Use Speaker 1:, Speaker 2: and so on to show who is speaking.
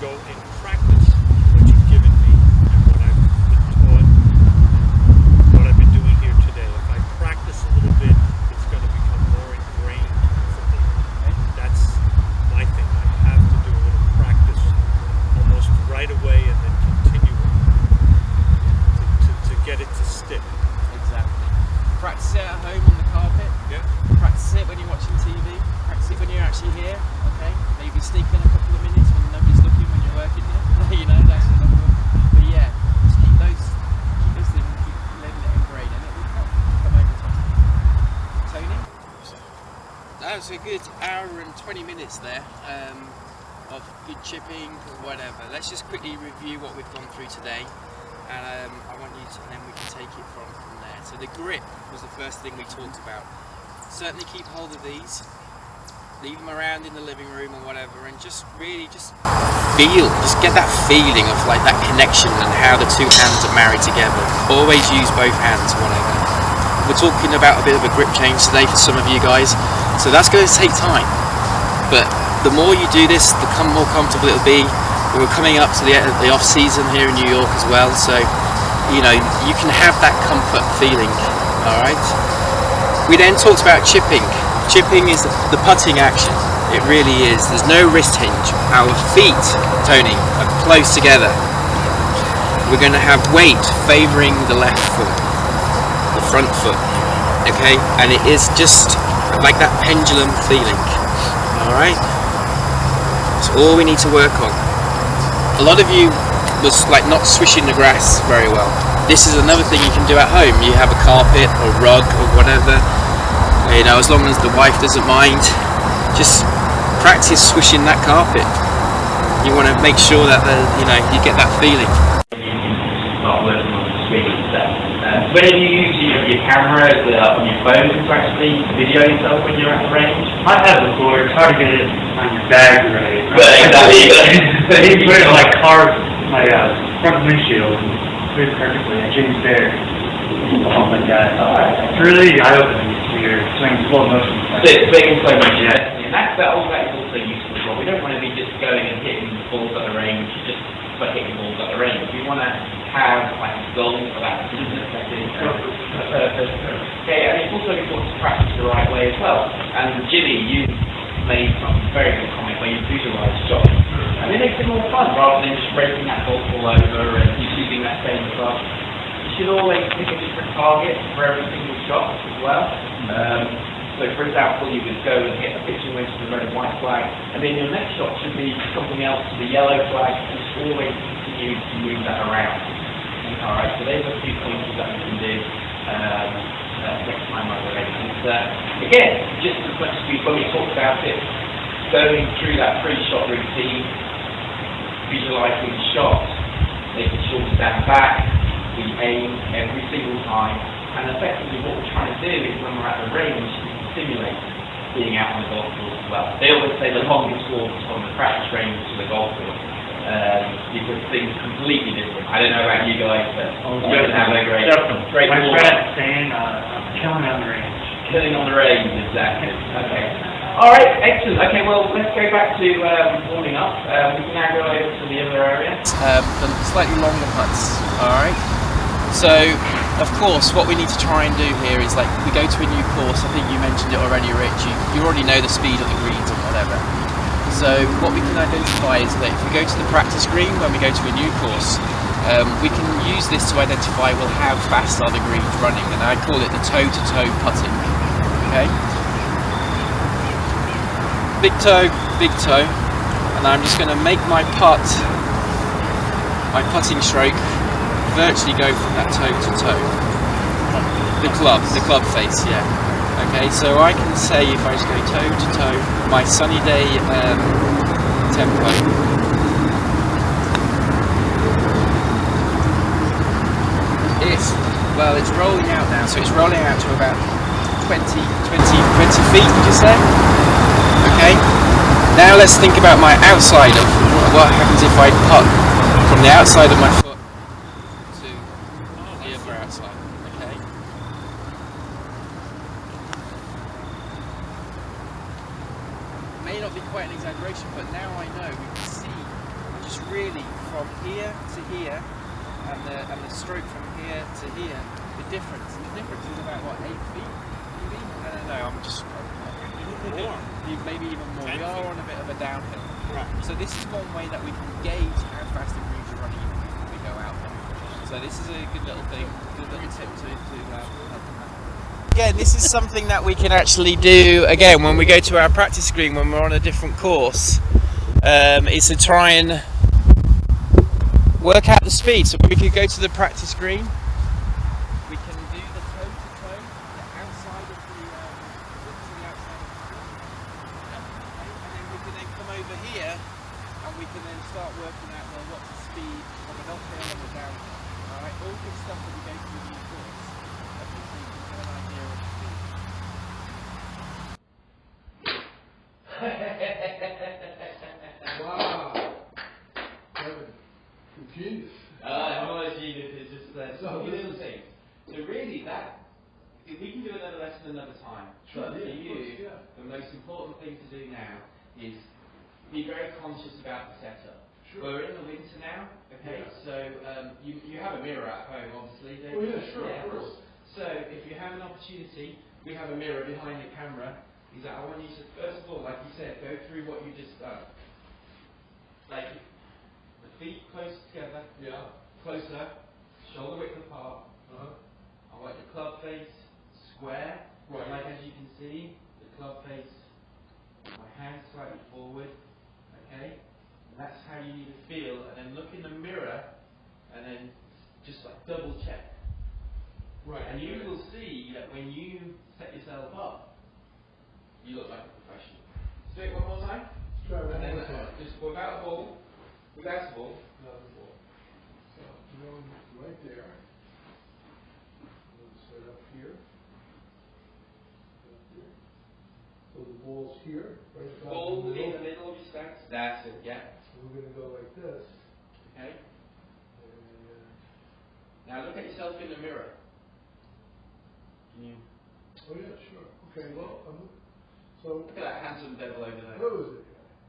Speaker 1: go and practice what you've given me and what I've been taught, what I've been doing here today. If I practice a little bit, it's going to become more ingrained for me. And that's my thing. I have to do a little practice almost right away and then continue it to get it to stick.
Speaker 2: Exactly. Practice it at home on the carpet.
Speaker 1: Yeah.
Speaker 2: Practice it when you're watching TV. Practice it when you're actually here. Okay. Maybe sneak in a couple of minutes when nobody's looking when you're working here. You know, that's another one. But yeah, just keep those things, keep letting it ingrain, and it will come over time. Tony. That was a good hour and 20 minutes there of good chipping or whatever. Let's just quickly review what we've gone through today. And I want you to, and then we can take it from there. So the grip was the first thing we talked about. Certainly keep hold of these, leave them around in the living room or whatever, and just really just get that feeling of like that connection and how the two hands are married together. Always use both hands, whatever. We're talking about a bit of a grip change today for some of you guys, so that's going to take time. But the more you do this, the more comfortable it'll be. We're coming up to the off season here in New York as well, so you know you can have that comfort feeling. All right. We then talked about chipping. Chipping is the putting action. It really is. There's no wrist hinge. Our feet, Tony, are close together. We're going to have weight favouring the left foot, the front foot. Okay, and it is just like that pendulum feeling. All right. That's all we need to work on. A lot of you was like not swishing the grass very well. This is another thing you can do at home. You have a carpet or rug or whatever, you know, as long as the wife doesn't mind, just practice swishing that carpet. You want to make sure that you know, you get that feeling.
Speaker 3: Start working on the screen itself. Whenever you use your camera on your phone to actually video yourself when you're at the range?
Speaker 4: I have before. It's hard to get it on your bag right.
Speaker 3: But exactly.
Speaker 4: He put it like car, my front windshield, and put it perfectly. And James Bear. Oh my God! It's really eye-opening to see your swing slow motion.
Speaker 3: Swinging slow motion. Yeah. And that is also useful as well. We don't want to be just going and hitting the balls at the range, just by hitting balls at the range. We want to have like a goal for that purpose. Okay, and it's also important to practice the right way as well. And Jimmy, you made some very good comment where you visualise shots. And it makes it more fun rather than just breaking that golf ball over and you shooting that same shot. You should always pick a different target for every single shot as well. So for example, you would go and hit a pitching wedge to the red and white flag, and then your next shot should be something else to the yellow flag, and just always continue to move that around. Alright, so there's a few pointers that we can do next time I relate. And again, just as much as when we talked about it, going through that pre-shot routine, visualising the shot, making sure we stand back, we aim every single time, and effectively what we're trying to do is when we're at the range is to simulate being out on the golf course as well. They always say the longest walk is from the practice range to the golf course. Because things completely different. I don't know about you guys, but you don't have a great
Speaker 4: My friend's saying, killing on the range.
Speaker 3: Killing on the range, exactly. Okay. Alright, excellent. Okay, well, let's go back to warming up. We can now go over to the other area.
Speaker 2: The slightly longer putts, alright? So, of course, what we need to try and do here is like, we go to a new course, I think you mentioned it already, Rich, you already know the speed of the greens and whatever. So what we can identify is that if we go to the practice green when we go to a new course, we can use this to identify, well, how fast are the greens running, and I call it the toe-to-toe putting, okay? Big toe, and I'm just going to make my putting stroke virtually go from that toe-to-toe. The club face, yeah. Okay, so I can say if I just go toe-to-toe, my sunny day tempo. It's rolling out now, so it's rolling out to about 20 feet, would you say? Okay, now let's think about my outside of what happens if I putt from the outside of my foot to the other outside, okay? May not be quite an exaggeration, but now I know we can see just really from here to here, and the stroke from here to here, the difference. And the difference is about what, 8 feet? Maybe? I don't know. I'm just
Speaker 1: More.
Speaker 2: maybe even more.
Speaker 1: 10
Speaker 2: We are
Speaker 1: feet.
Speaker 2: on a bit of a downhill.
Speaker 1: Right.
Speaker 2: So this is one way that we can gauge how fast it moves are running even before we go out there. So this is a good little thing, good little tip to help them out. Again, this is something that we can actually do again when we go to our practice screen when we're on a different course. Is to try and work out the speed. So we could go to the practice screen. We can do the toe to toe, the outside of the outside of the and then we can then come over here and we can then start working out well what's the speed of an uphill and a downhill. Alright, all good stuff that we go through the course. Okay, so you can have an idea of speed.
Speaker 5: Wow. Genius.
Speaker 3: Not a genius, it's just
Speaker 5: So
Speaker 3: you
Speaker 5: this
Speaker 3: little
Speaker 5: is-
Speaker 3: things. So really we can do another lesson another time.
Speaker 5: Sure,
Speaker 3: But for
Speaker 5: yeah, of
Speaker 3: you,
Speaker 5: course, yeah.
Speaker 3: the most important thing to do now is be very conscious about the setup.
Speaker 5: Sure.
Speaker 3: We're in the winter now, okay?
Speaker 5: Yeah.
Speaker 3: So you have a mirror at home, obviously, don't
Speaker 5: Oh,
Speaker 3: you?
Speaker 5: yeah, sure, of course.
Speaker 3: So if you have an opportunity, we have a mirror behind the camera. Is that I want you to first of all, like you said, go through what you just done. Like the feet close together,
Speaker 5: Yeah.
Speaker 3: closer, shoulder width apart.
Speaker 5: Uh-huh.
Speaker 3: I want your club face square,
Speaker 5: Right.
Speaker 3: like as you can see, the club face, my hand slightly forward, okay? And that's how you need to feel, and then look in the mirror, and then just like double check.
Speaker 5: Right.
Speaker 3: And you will see that when you set yourself up, you look like a professional. Do it one more time.
Speaker 5: Try one
Speaker 3: And then
Speaker 5: more time.
Speaker 3: just without a ball, without a ball.
Speaker 5: Not before. So, going right there. Let's set up here. Up here. So the ball's here, right about
Speaker 3: Ball
Speaker 5: the
Speaker 3: in the
Speaker 5: middle.
Speaker 3: middle of your stance. That's it, yeah.
Speaker 5: And we're gonna go like this.
Speaker 3: Okay.
Speaker 5: And,
Speaker 3: Now look at yourself in the mirror. Can you
Speaker 5: oh yeah, sure. Okay, well, so,
Speaker 3: look at that handsome devil over there?
Speaker 5: where was it?